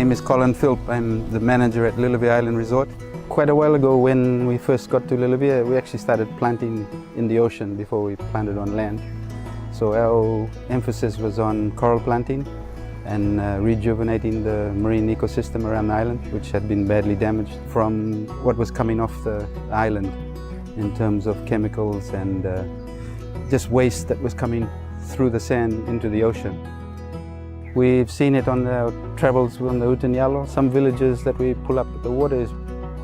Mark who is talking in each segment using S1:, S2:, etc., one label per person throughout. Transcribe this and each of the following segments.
S1: name is Colin Philp. I'm the manager at Leleuvia Island Resort. Quite a while ago, when we first got to Leleuvia, we actually started planting in the ocean before we planted on land. So our emphasis was on coral planting and rejuvenating the marine ecosystem around the island, which had been badly damaged from what was coming off the island in terms of chemicals and just waste that was coming through the sand into the ocean. We've seen it on our travels on the Utanyalo. Some villages that we pull up, the water is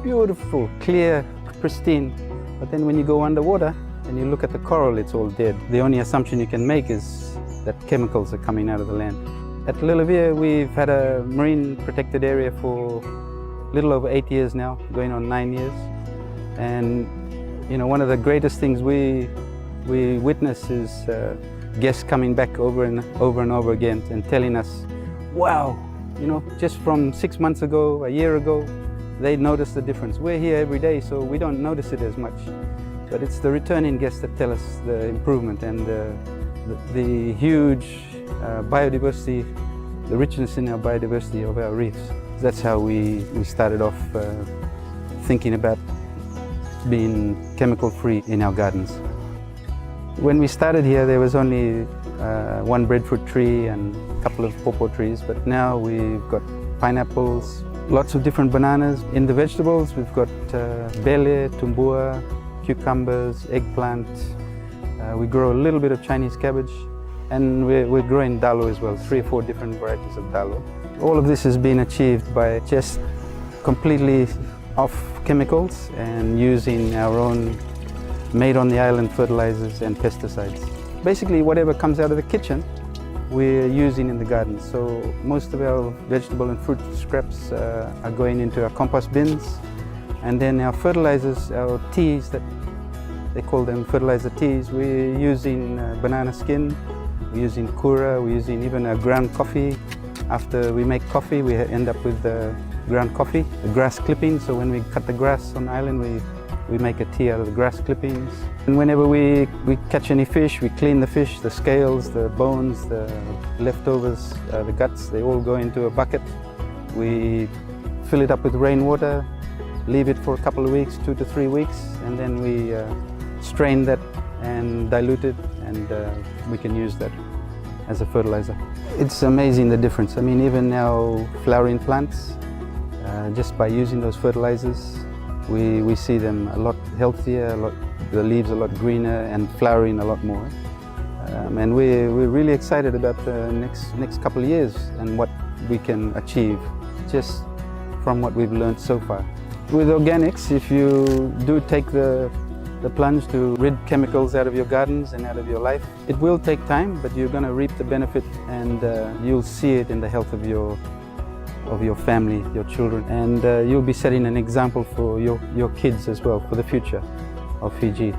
S1: beautiful, clear, pristine. But then when you go underwater and you look at the coral, it's all dead. The only assumption you can make is that chemicals are coming out of the land. At Leleuvia, we've had a marine protected area for a little over 8 years now, going on 9 years. And you know, one of the greatest things we witness is guests coming back over and over again and telling us, wow, you know, just from 6 months ago, a year ago, they noticed the difference. We're here every day, so we don't notice it as much. But it's the returning guests that tell us the improvement and the huge biodiversity, the richness in our biodiversity of our reefs. That's how we started off thinking about being chemical-free in our gardens. When we started here, there was only one breadfruit tree and a couple of pawpaw trees, but now we've got pineapples, lots of different bananas. In the vegetables, we've got bele, tumbua, cucumbers, eggplant. We grow a little bit of Chinese cabbage, and we're growing dalo as well, 3 or 4 different varieties of dalo. All of this has been achieved by just completely off chemicals and using our own made on the island fertilizers and pesticides. Basically, whatever comes out of the kitchen, we're using in the garden. So most of our vegetable and fruit scraps are going into our compost bins. And then our fertilizers, our teas, that they call them fertilizer teas, we're using banana skin, we're using kura, we're using even ground coffee. After we make coffee, we end up with ground coffee, the grass clippings. So when we cut the grass on the island, we make a tea out of the grass clippings. And whenever we catch any fish, we clean the fish, the scales, the bones, the leftovers, the guts, they all go into a bucket. We fill it up with rainwater, leave it for a couple of weeks, 2 to 3 weeks, and then we strain that and dilute it, and we can use that as a fertilizer. It's amazing the difference. I mean, even now flowering plants, just by using those fertilizers, we see them a lot healthier, the leaves a lot greener and flowering a lot more. And we're really excited about the next couple of years and what we can achieve just from what we've learned so far. With organics, if you do take the plunge to rid chemicals out of your gardens and out of your life, it will take time, but you're going to reap the benefit, and you'll see it in the health of your family, your children, and you'll be setting an example for your kids as well, for the future of Fiji.